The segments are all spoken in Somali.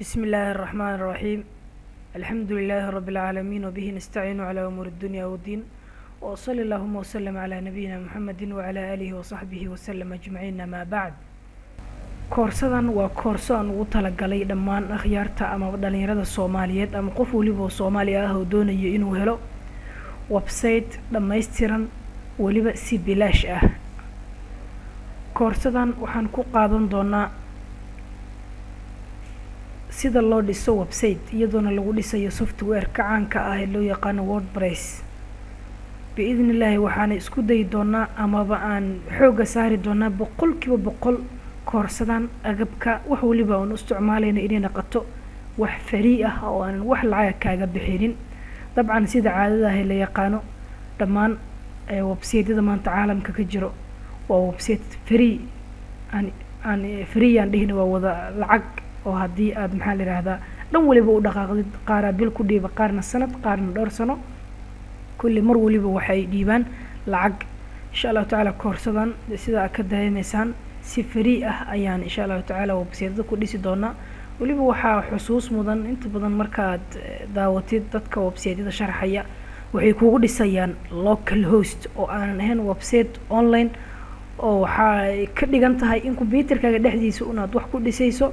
بسم الله الرحمن الرحيم. الحمد لله رب العالمين وبه نستعين على أمور الدنيا والدين، وصلى اللهم وسلم على نبينا محمد وعلى آله وصحبه وسلم أجمعين. ما بعد، koorsadan waa koorso aan ugu talagalay dhammaan akhyaarta ama dhalinyarada Soomaaliyeed ama qof waliba Soomaali ah oo doonaya inuu helo website dhammaystiran waliba si bilaash ah. koorsadan waxaan ku qaadan doonaa sida loo dhiso website iyadoona lagu dhisayo software ka caanka ah ee loo yaqaan WordPress. biidhnillaahi waxaan isku dayi doonaa amaba aan xooga saari doonaa boqolkiiba boqol koorsadan agabka wax waliba aan isticmaalayna inay noqoto wax free ah oo aan wax lacag kaaga bixinin. dabcan sida caadada ah la yaqaano dhammaan website-yada maanta caalamka ka jiro waa website free aan free aan dhihina waa wada lacag oo haddii aad maxaa la yiraahdaa dhan waliba u dhaqaaqdid qaar bil ku dhiiba qaarna sanad qaarna dhowr sano kulli mar waliba waxay dhiibaan lacag. insha Allah taala koorsadan sida ka dareemaysaan si free ah ayaan insha Allah taala website-da ku dhisi doonaa. waliba waxaa xusuus mudan inta badan markaad daawatid dadka website-yada sharxaya waxay kugu dhisayaan local host oo aanan ahayn website online oo waxay ka dhigan tahay in computerkaaga dhexdiisa unaad wax ku dhisayso.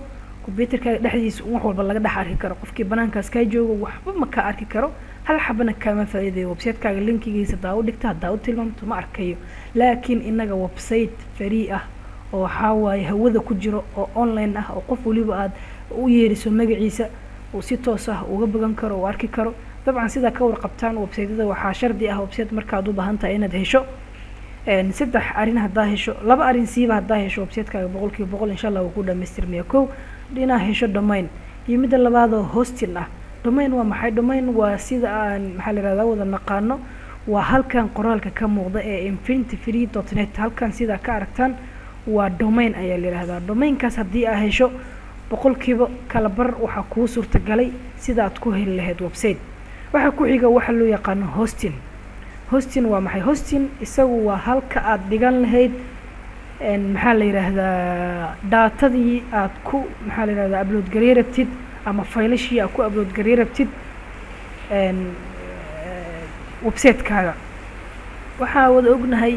computerkaaga dhexdiisa wax walba laga dhex arki karo, qofkii banaankaas ka joogo waxba ma ka arki karo, hal xabana kama faa'iideeyo. website-kaaga linkigiisa daa u dhigta daa u tilmaamto ma arkayo. laakiin inaga website free ah oo waxa waaye hawada ku jiro oo online ah oo qof waliba aad u yeeriso magaciisa oo si toos ah uga bagan karo oo arki karo. dabcan sida ka warqabtaan website-yada waxaa shardi ah website markaad u baahan tahay inaad hesho saddex arin hadaa hesho, laba arin siiba hadaa hesho website-kaaga boqolkiiba boqol insha Allah wuu ku dhamaystirmaya. kow dhina hesho domain iyo mid labaad oo hosting ah. domain waa maxay? domain waa sida aan maxaa la yiraahdaa wada naqaano waa halkan qoraalka ka muuqda ee infinity-free.net. halkan sida ka aragtaan waa domain ayaa la yiraahdaa. domainkaas haddii aad hesho boqolkiiba kala bar waxa kuu suurtagalay sida aad ku heli lahayd website. waxa ku xiga waxa loo yaqaan hosting. hosting waa maxay? hosting isagu waa halka aad dhigan lahayd maxaa la yiraahdaa datadii aad ku maxaa la yiraahdaa upload gareey rabtid ama faylashii aad ku upload gareey rabtid website-kaaga. waxaa wada ognahay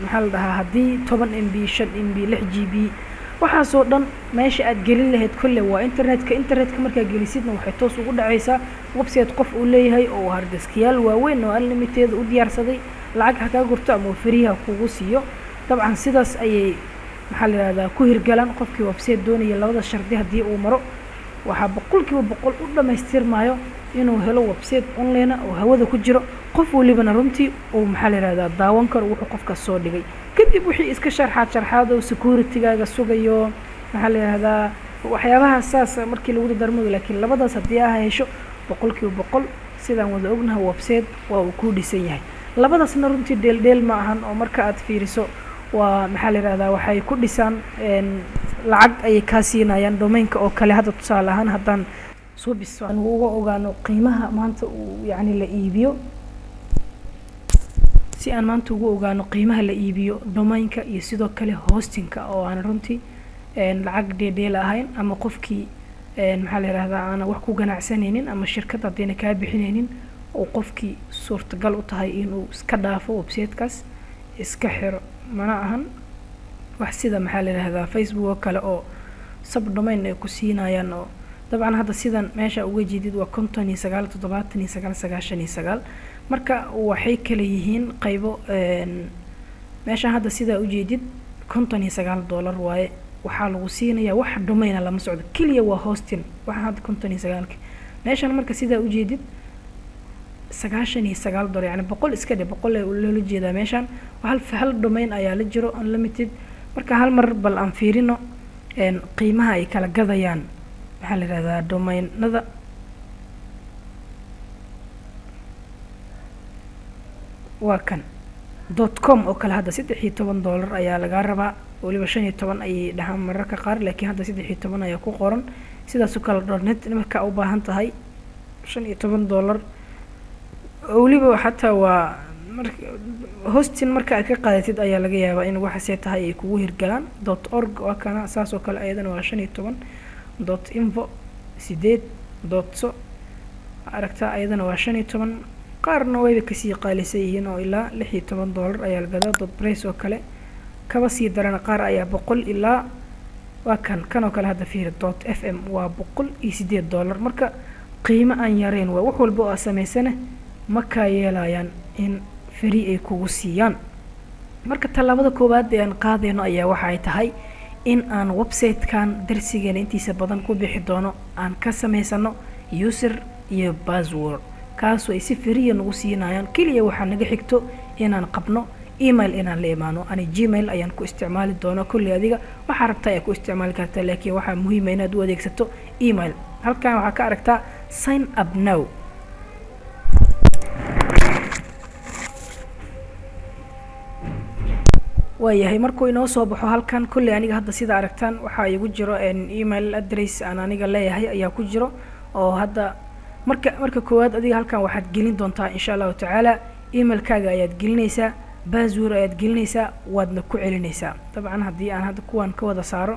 maxaa la dhahaa haddii 10 MB 5 MB 6 GB waxaasoo dhan meesha aad gelin lahayd kulle waa internetka markaa gelisidna waxay toos ugu dhacaysaa website qof uu leeyahay oo harddiskiyaal waaweyn oo unlimited u diyaarsaday lacag ha ka gurto ama free ha kugu siiyo. dabcan sidaas ayay maxaa la yiraahdaa ku hirgalaan qofkii website doonaya labada shardi haddii uu maro waxaa boqolkiiba boqol u dhamaystirmayo inuu helo website online oo hawada ku jiro qof walibana runtii uu maxaa la yiraahdaa daawan karo wuxuu qofka soo dhigay. kadib wixii iska sharxaad oo security-gaaga sugayo maxaa la yiraahdaa waxyaabaha saas markii lagu darmado. laakiin labadaas haddii aad hesho boqolkiiba boqol sidaan wada ognahay website waa uu ku dhisan yahay. labadaasna runtii deel ma ahan oo marka aad fiiriso waa maxaa la yiraahdaa waxay ku dhisaan lacag ay ka siinayaan domainka oo kale. hadda tusaale ahaan haddaan soo bisaan uga ogaano qiimaha maanta uu yacni la iibiyo si aan maanta ugu ogaano qiimaha la iibiyo domainka iyo sidoo kale hostingka oo aan runtii lacag dheedheel ahayn ama qofkii maxaa la yiraahdaa aan wax ku ganacsanaynin ama shirkad haddayna kaa bixinaynin oo qofkii suurtagal u tahay inuu iska dhaafo website-kaas iska xiro. mana ahan wax sida maxaa la yiraahdaa Facebook oo kale oo subdomain ay ku siinayaan oo dabcan hadda sidan meesha uga jeedid waa 59.79.99 marka waxay kala yihiin qaybo meesha hadda sida u jeedid $59 waaye waxaa lagu siinayaa wax domain lama socdo kaliya waa hosting waxa hadda 59 meeshan marka sida u jeedid $99 yani boqol iska dhig boqol loola jeedaa meeshan hal domain ayaa la jiro unlimited. marka hal mar bal aan fiirino qiimaha ay kala gadayaan maxaa la yiraahdaa domainada. waa kan .com oo kale hadda $13 ayaa laga rabaa waliba 15 ay dhahaan mararka qaar laakiin hadda 13 ayaa ku qoran. sidaas oo kale .net marka u baahan tahay $15 waliba xataa waa hosting marka aad ka qaadatid ayaa laga yaabaa in waxaasay tahay ay kugu hirgalaan .org waa kana saas oo kale ayadana waa 15 .info 8 doodso aragtaa ayadana waa 15 qaarna wayba kasii qaalisay yihiin oo ilaa $16 ayaa la gadaa .price oo kale kaba sii darana qaar ayaa 100 ilaa waa kan oo kale hadda fiir .fm waa $108 marka qiimo aan yareen waa wax walba oo sameysana ma ka yeelayaan in free ay kugu siiyaan marka talaabada koowaad ee aan qaadayno ayaa waxa ay tahay in aan website-kan darsigeena intiisa badan ku bixi doono aan ka sameysano user iyo password kaasoo ay si free nagu siinayaan kaliya waxa naga xigto inaan qabno email inaan la imaano ani gmail ayaan ku isticmaali doono kulli adiga waxa rabtaa ay ku isticmaali kartaa laakiin waxa muhiim ah inaad u adeegsato email halkan waxa ka aragtaa sign up now waayahay markuu inoo soo baxo halkan kulli aniga hadda sida aragtaan waxa igu jiro email address aan aniga leeyahay ayaa ku jiro oo hadda marka koowaad adiga halkan waxaad gelin doontaa insha Allah taala emailkaaga ayaad gelinaysaa password ayaad gelinaysaa waadna ku celinaysaa dabcan haddii aan hadda kuwan ka wada saaro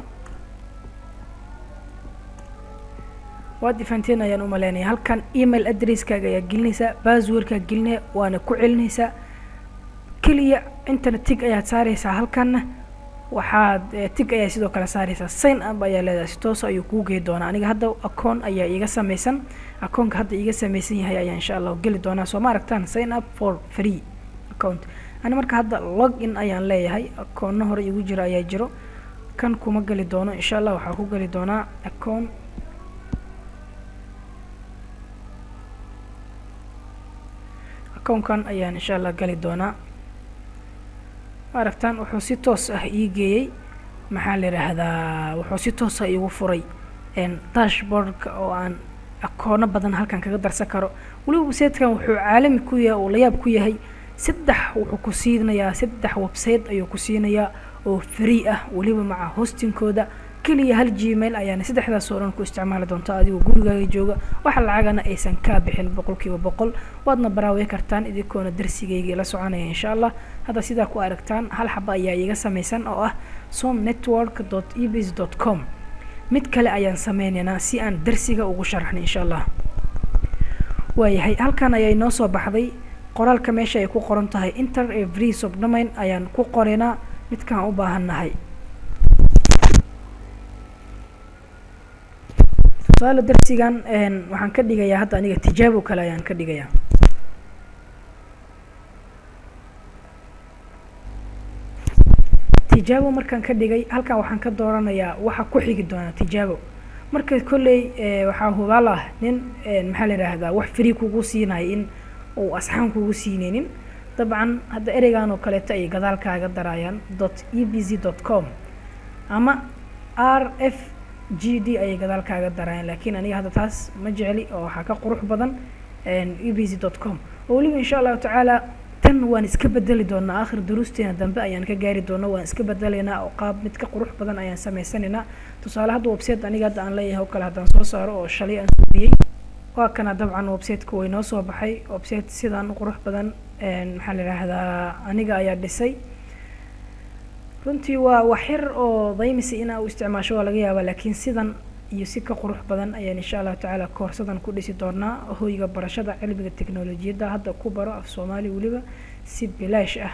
waad ifanteen ayaan u maleynaya halkan email addresskaaga ayaad gelinaysaa passwordkaaga gelinaya waana ku celinaysaa kaliya internet tig ayaad saaraysaa halkan waxaad tig ayaa sidoo kale saaraysaa sign up ayaa leedahay si toos ayuu kuu geey doonaa aniga hadda account ayaa iga samaysan account hadda iga samaysan yahay ayaa insha Allah gali doonaa soo ma aragtaan sign up for free account ana marka hadda login ayaan leeyahay account hore igu jira ayaa jiro kan kuma gali doono insha Allah waxa ku gali doonaa account kan ayaan insha Allah gali doonaa aragtaan wuxuu si toos ah ii geeyay maxaa la yiraahdaa wuxuu si toos ah igu furay dashboard oo aan akoona badan halkan kaga darsan karo waliba website-kan wuxuu caalami ku yahay oo la yaab ku yahay wuxuu ku siinayaa 3 website ayuu ku siinayaa oo free ah waliba maca hostingkooda kaliya hal gmail ayaan saddexdaas oo dhan ku isticmaali doontaa adigoo gurigaaga jooga waxa lacagana aysan ka bixin 100% waadna baraawi kartaan idinkoona darsigayga la soconaya insha Allah hadda sida ku aragtaan hal xaba ayaa iga samaysan oo ah somnetwork.ebis.com mid kale ayaan sameeynaa si aan darsiga ugu sharaxno insha Allah waayahay halkan ayaa inoo soo baxday qoraalka meesha ay ku qoran tahay enter every subdomain ayaan ku qoreynaa midkaan u baahanahay su'aalo darsigan waxaan ka dhigayaa hadda aniga tijaabo kale ayaan ka dhigayaa tijaabo markaan ka dhigay halkan waxaan ka dooranayaa waxa ku xigi doona tijaabo marka kulay waxa hubaala nin maxaa la yiraahdaa wax free kugu siinay in oo asxaan kugu siineenin dabcan hadda ereygan oo kale ay gadaalkaaga darayaan .ebz.com ama rfgd ay gadaalkaaga darayaan laakiin aniga hadda taas ma jeceli oo waxa ka qurux badan ebz.com oo waliba insha Allah taala tan waan iska bedeli doonaa aakhir duruusteena dambe ayaan ka gaari doonaa waan iska bedeleynaa oo qaab mid ka qurux badan ayaan sameysanaynaa tusaale hadda website aniga hadda aan leeyahay oo kale hadaan soo saaro oo shalay aan suubiyay waa kana dabcan website-ku way noo soo baxay website sidaan qurux badan maxaa la yiraahdaa aniga ayaa dhisay runtii waa waxir oo daymis in uu isticmaasho waa laga yaabaa laakiin sidan iyo si ka qurux badan ayaan insha Allah taala koorsadan ku dhisi doonaa hooyga barashada cilmiga tiknoolajiyada hadda ku baro af Soomaali waliba si bilaash ah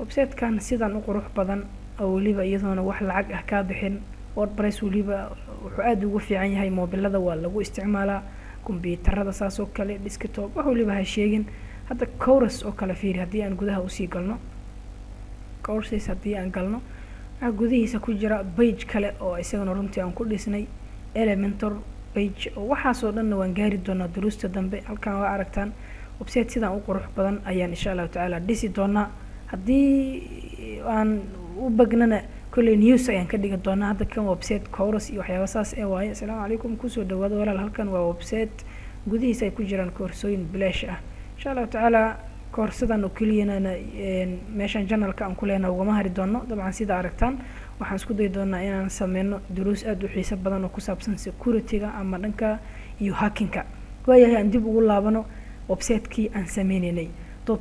website-kan sidan u qurux badan oo waliba iyadoona wax lacag ah ka bixin WordPress waliba wuxuu aad ugu fiican yahay mobilada waa lagu isticmaalaa kombiyuutarada saas oo kale desktop wax waliba ha sheegin hadda course oo kale fiiri hadii aan gudaha u sii galno courses hadii aan galno waxa gudihiisa ku jira page kale oo isagana runtii aan ku dhisnay Elementor page oo waxaas oo dhan waan gaari doonaa duruusta dambe halkan waa aragtaan website sidan u qurux badan ayaan insha Allah taala dhisi doonaa hadii aan u bagnana kulli news ayaan ka dhigi doonaa hadda kan website course iyo waxyaabo saas ee waaye assalaamu calaykum ku soo dhawaada walaal halkan waa website gudihiisa ay ku jiraan koorsooyin bilaash ah insha Allah taala koorsadan oo kaliya meeshan channelka aan ku leenahay uga mahari doono dabcan sida aragtaan waxaan isku day doonaa inaan sameeyno duruus aad u xiiso badan oo ku saabsan security-ga ama dhanka iyo hacking-ka waayahay aan dib ugu laabano website-kii aan sameeynay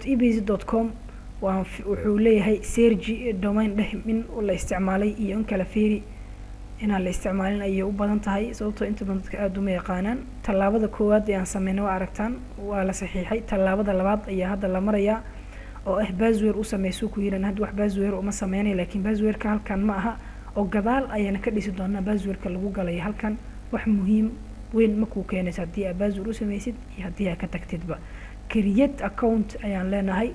.ebz.com wuxuu leeyahay sergi domain dheh min la isticmaalay iyo in kala fiiri inaan la isticmaalin ayay u badan tahay sababtoo inta badan dadka aad uma yaqaanaan. tallaabada koowaad ee aan sameynay waa aragtaan waa la saxiixay. tallaabada labaad ayaa hadda la marayaa oo ah password u sameysuu ku yiraan hadda wax password uma sameynay laakiin passwordka halkan ma aha oo gadaal ayaan ka dhisi doonaa passwordka lagu galay halkan wax muhiim weyn ma ku keenaysa haddii aad password u sameysid iyo haddii aad ka tagtidba. create account ayaan leenahay.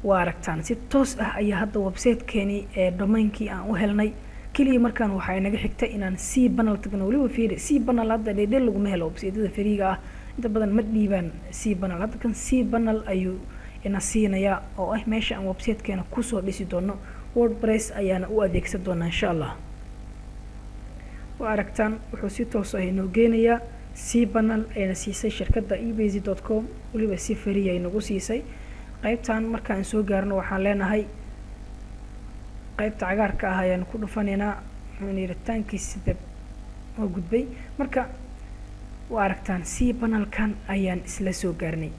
waa aragtaan si toos ah ayaa hadda website-keeni ee domainkii aan u helnay. kaliya markaan waxaa inaga xigtay inaan cpanel tagno. waliba fiiri cpanel hadda dheedheel laguma helo website-yada fariiga ah inta badan ma dhiibaan cpanel. hadda kan cpanel ayuu ina siinayaa oo ah meesha aan website-keena kusoo dhisi doono. wordpress ayaana u adeegsan doonaa insha allah. waa aragtaan wuxuu si toos ah inoo geenayaa cpanel ayna siisay shirkadda ebasy.com waliba si free ay nagu siisay. qaybtan markaan soo gaarno waxaan leenahay qaybta cagaarka ah ayaan ku dhufanaynaa xiriiritaankiisa sida oo gudbay. marka waa aragtaan cpanelkan ayaan isla soo gaarnay.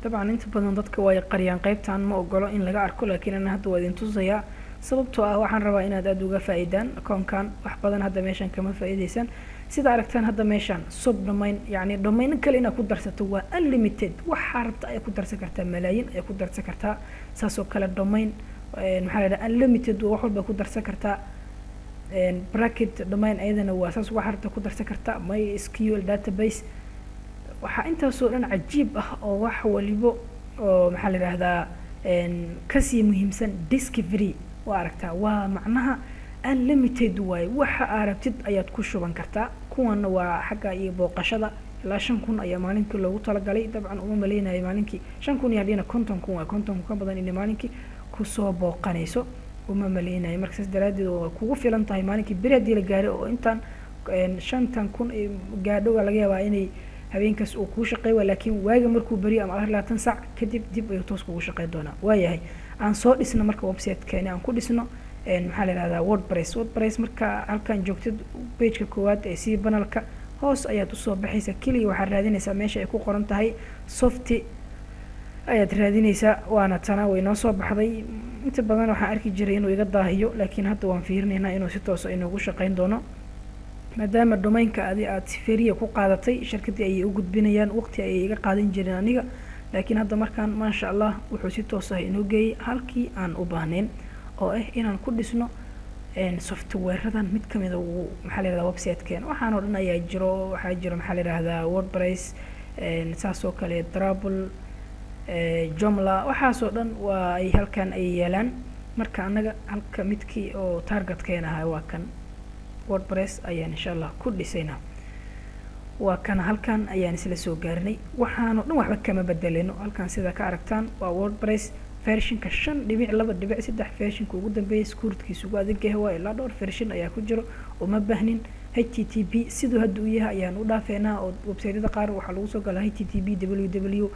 dabcan inta badan dadka way qariyaan qaybtan ma ogolo in laga arko laakiin ana hadda waa idin tusayaa sababtoo ah waxaan rabaa inaad aad uga faa'iidaan akoonkan wax badan hadda meeshan kama faa'iideysan. sida aragtaan hadda meeshan subdomain yani domain kale inaad ku darsato waa unlimited waxa rabta ay ku darsan kartaa malaayiin ay ku darsan kartaa. saasoo kale domain maxaa la yidhaha unlimited wax walba ku darsan kartaa. bracket domain ayadana waa saas wax rabta ku darsan kartaa. MySQL database waxaa intaasoo dhan cajiib ah oo wax walibo oo maxaa la yidhahdaa kasii muhiimsan discovery. waa aragtaa waa macnaha unlimited waaye waxa aad rabtid ayaad ku shuban kartaa. kuwana waa xagga iyo booqashada ilaa 5,000 ayaa maalinkii loogu talagalay. dabcan uma maleynayo maalinkii 5,000 hadina 50,000 waa 50,000 ka badan in maalinkii ku soo booqanayso uma maleynayo. marka saas daraadeed waa kugu filan tahay maalinkii biradii la gaaray oo intaan 5,000 gaadho laga yaabaa inay habeenkaas uu ku shaqeeyo laakiin waaga markuu bariyo ama 24 saac kadib dib ayuu toos kugu shaqeyn doonaa. waayahay aan soo dhisno marka website-keena aan ku dhisno maxaa la yiraahdaa wordpress marka halkan joogtid page-ka koowaad ee cpanel-ka hoos ayaad u soo baxaysaa. kaliya waxaad raadinaysaa meesha ay ku qoran tahay soft ayaad raadinaysaa waana tana way noo soo baxday. inta badan waxaan arki jiray inuu iga daahiyo laakiin hadda waan fiirinaynaa inuu si toos ah inoogu shaqeyn doono maadaama domainka aad si fariya ku qaadatay shirkadii ayay u gudbinayaan waqti ayay iga qaadan jireen aniga laakiin hadda markaan maasha Allah wuxuu si toos ah inoo geeyay halkii aan u baahnayn oo ah inaan ku dhisno software-radan mid kamid ah maxaa la yiraahdaa website-keena. waxaan oo dhan ayaa jiro waxaa jiro maxaa la yiraahdaa wordpress saasoo kale Drupal Joomla waxaasoo dhan waa ay halkan ay yeelaan. marka anaga halka midkii oo target-keena ahaa waa kan wordpress ayaan insha Allah ku dhisaynaa. waa kan halkan ayaan isla soo gaarnay waxaan oo dhan waxba kama bedeleno. halkan sida ka aragtaan waa wordpress version-ka 5.2.3 version-ka ugu dambeeyay security-kiisu ugu adag yahay waa ilaa dhowr version ayaa ku jiro oo ma baahnin http sidoo hadda uu yahay ayaan u dhaafeynaa oo website-yada qaar waxaa lagu soo galaa http www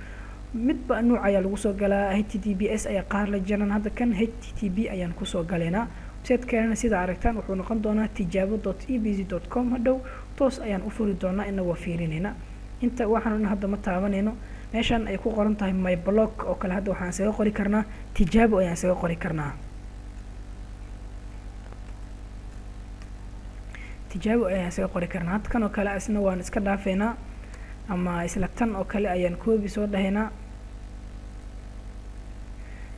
midba nooc ayaa lagu soo galaa https ayaa qaar la jiran. hadda kan http ayaan ku soo galeynaa. website-keena sida aragtaan wuxuu noqon doonaa tijaabo.ebasy.com hadhow toos ayaan u furi doonaa inagoo fiirinayna. inta waxaan hadda ma taabanayno meeshan ay ku qoran tahay my blog oo kale hadda waxaan isaga qori karnaa tijaabo ayaan isaga qori karnaa. tijaabo ayaan isaga qori karnaa. hadda kan oo kale asna waan iska dhaafeynaa ama isla tan oo kale ayaan koobi soo dhahaynaa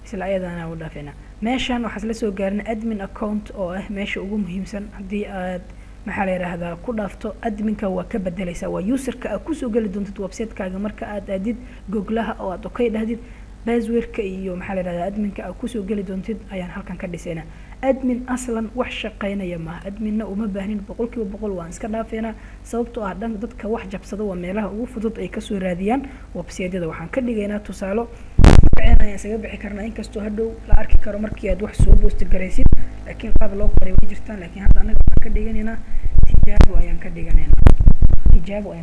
isla ayadana u dhaafeynaa. meeshan waxaa la soo gaarnay admin account oo ah meesha ugu muhiimsan. haddii aad maxaa la yiraahdaa ku dhaafto adminka waa ka bedelaysaa waa user-ka aad ku soo gali doontid website-kaaga marka aad aadid googlaha oo aad okay dhahdid password-ka iyo maxaa la yiraahdaa adminka aad ku soo gali doontid ayaan halkan ka dhisaynaa. admin aslan wax shaqeynaya ma adminna uma baahnin 100% waan iska dhaafeynaa sababtoo ah dadka wax jabsada waa meelaha ugu fudud ay ka soo raadiyaan website-yada. waxaan ka dhigaynaa tusaalo ayaan isaga bixi karnaa inkastoo hadhow la arki karo markii aad wax soo post garaysid laakiin qaab loo qoray way jirtaan laakiin hadda anaga waxaan ka dhiganaynaa tijaabo ayaan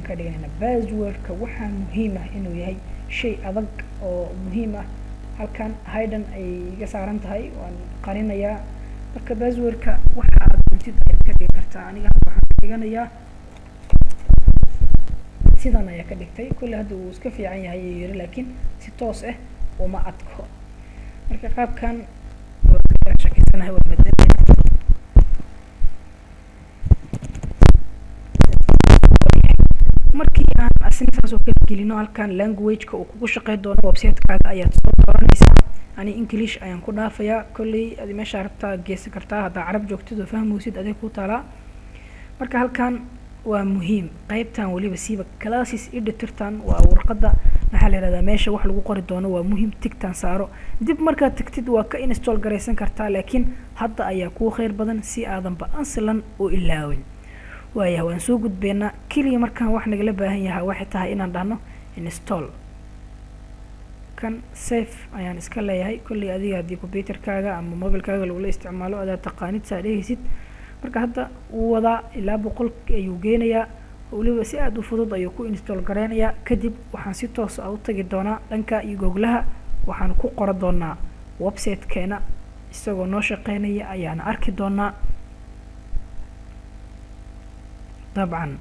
ka dhiganaynaa. password-ka waxaa muhiim ah inuu yahay shay adag oo muhiim ah. halkan hidden ay iga saaran tahay waan qarinayaa. marka password-ka waxa aad doontid ayaad ka dhigi kartaa. aniga waxaan ka dhiganayaa sidan ayaa ka dhigtay kulli hadda uu iska fiican yahay yiri laakiin si toos ah uma adko. marka qaabkan waa ka shaqeysan taaganahay waa bedelayna markii aan asinaas oo kala gelino halkan language-ka uu kugu shaqeyn doono website-kaaga ayaad soo dooranaysaa ani English ayaan ku dhaafayaa kolley adi meesha rabtaa geesan kartaa haddaa carab joogtid oo fahmaysid adeeg ku taalaa marka halkan waa muhiim qaybtan waliba siiba classes editor-tan waa warqadda maxaa la yiraahdaa meesha wax lagu qori doono waa muhiim tigtan saaro dib markaad tagtid waa ka install gareysan kartaa laakiin hadda ayaa kuu khayr badan si aadan ba ansalan oo ilaawin waayahay waan soo gudbeynaa kaliya markaan wax nagala baahan yahay waxay tahay inaan dhahno install kan save ayaan iska leeyahay kolley adiga haddii computerkaaga ama mobilkaaga lagula isticmaalo adaa taqaanid saa dhehaysid marka hadda wuu wadaa ilaa 100 ayuu geenayaa waliba si aad u fudud ayuu ku install gareynayaa kadib waxaan si toos ah u tagi doonaa dhanka iyo googlaha waxaan ku qoran doonaa website-keena isagoo noo shaqeynaya ayaan arki doonaa dabcan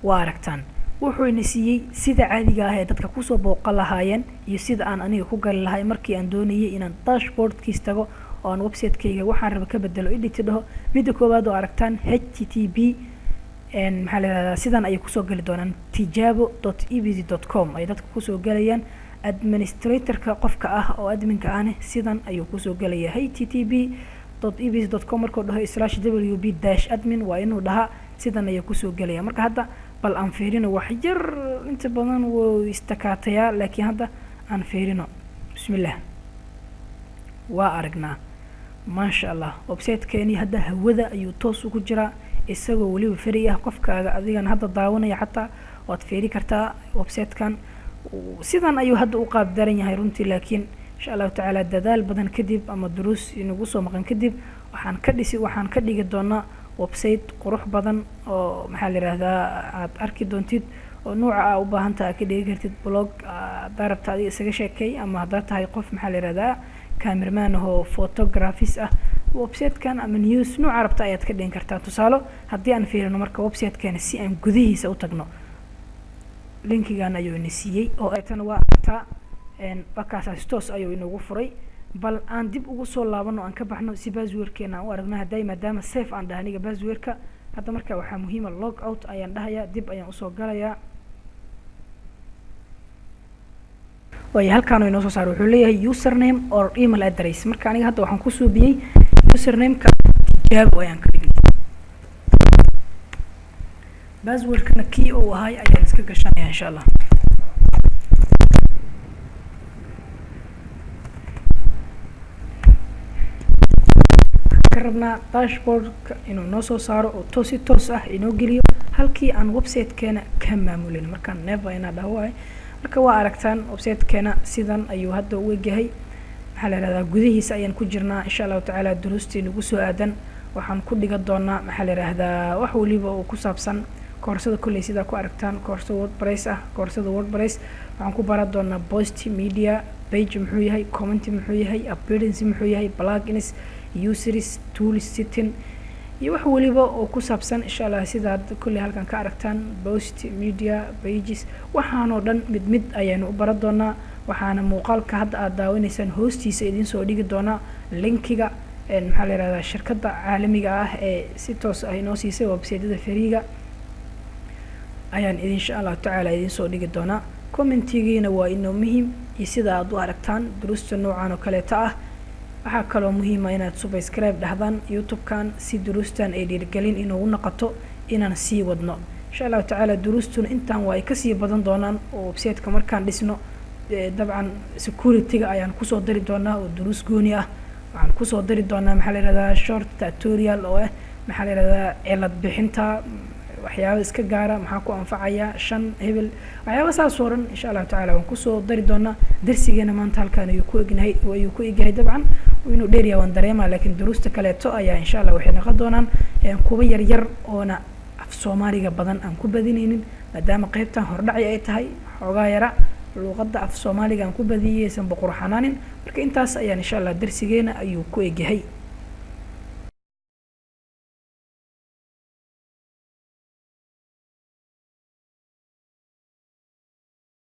waa aragtaan wuxuu ina siiyey sida caadiga ah ee dadka kusoo booqan lahaayeen iyo sida aan aniga ku gali lahay markii aan doonayay inaan dashboardkiis tago oo aan website-kayga waxaan raba ka bedelo edit dhaho midda koowaad oo aragtaan http maxaa la yiraahdaa sidan ay kusoo gali doonaan tijabo.ebz.com ay dadka kusoo galayaan administrator-ka qofka ah oo adminka ahne sidan ayuu kusoo galayaa http.ebz.com markuu dhaho /wb-admin waa inuu dhahaa sidan ayuu kusoo galaya marka hadda bal aan fiirino wax yar inta badan wuu istakaataya laakiin hadda aan fiirino bismillah waa aragnaa maasha Allah website-keeni hadda hawada ayuu toos ugu jiraa isagoo waliba free ah qofkaaga adigan hadda daawanaya xataa waad fiiri kartaa website-kan sidan ayuu hadda u qaab daran yahay runtii laakiin insha Allah taala dadaal badan kadib ama duruus inagu soo maqan kadib waxaan ka dhigi doonaa website qurux badan oo maxaa la yiraahdaa aad arki doontid oo nooca u baahan tahay ka dhigi kartid blog darabta adiga isaga sheekay ama hadda tahay qof maxaa la yiraahdaa cameraman oo photographist ah website-kan ama news nooca rabta ayaad ka dhigin kartaa tusaalo haddii aan fiirino marka website-kan si aan gudihiisa u tagno linkigan ayuu ina siiyey oo ay tan waa aragtaa bakaas toos ayuu inagu furay bal aan dib ugu soo laabano aan ka baxno si password-keena aan u aragno haday maadaama save aan dhahaniga password-ka hadda marka waxaa muhiim ah log out ayaan dhahayaa dib ayaan usoo galayaa waayo halkaan inoo soo saaro wuxuu leeyahay username or email address marka aniga hadda waxaan ku suubiyey username-ka tijaabo ayaan ka dhigay password-kana kii uu ahay ayaan iska gashanaya insha Allah karabnaa dashboard-ka inuu noo soo saaro oo toos ah inoo geliyo halkii aan website-keena ka maamulin markaan never ina dhawaay marka waa aragtaan website-keena sidan ayuu hadda u egyahay maxaa la yiraahdaa gudihiisa ayaan ku jirnaa insha Allah taala duruustii nagu soo aadan waxaan ku dhiga doonaa maxaa la yiraahdaa wax waliba oo ku saabsan koorsada kulay sida ku aragtaan koorsada WordPress waxaan ku baran doonaa post media page muxuu yahay comment muxuu yahay appearance muxuu yahay plugins users tools setting iyo wax waliba oo ku saabsan insha Allah sida kulay halkan ka aragtaan post media pages waxaan oo dhan mid ayaan u baran doonaa waxaana muuqaalka hadda aad daawanaysaan hoostiisa idin soo dhigi doonaa linkiga maxaa la yiraahdaa shirkadda caalamiga ah ee si toos ah inoo siisay website-yada fariiga ayaan insha Allah taala idin soo dhigi doonaa commentigiina waa inoo muhiim iyo sida aad u aragtaan duruusta noocan oo kale ah waxaa kaloo muhiim ah inaad subscribe dhahdaan YouTube-kan si duruustan ay dhiirigelin inuu noqoto inaan sii wadno insha Allah taala duruustuna intaan waa ay ka sii badan doonaan oo website-ka markaan dhisno dabcan security-ga ayaan ku soo dari doonaa oo duruus gooni ah waxaan ku soo dari doonaa maxaa la yiraahdaa short tutorial oo maxaa la yiraahdaa cilad bixinta waxyaabo iska gaara maxaa ku anfacaya 5 hebel waxyaabo saas oo dhan insha Allah taala waan ku soo dari doonaa darsigeena maanta halkaan ayuu ku egyahay dabcan inuu dheeriyaa waan dareemaa laakiin duruusta kaleeto ayaa insha Allah waxay noqon doonaan kuwa yar oona af Soomaaliga badan aan ku badinaynin maadaama qaybtan hordhaci ay tahay xoogaa yara luqadda af Soomaaliga aan ku badiyaysan boqor xanaanin marka intaas ayaan insha Allah darsigeena ayuu ku egyahay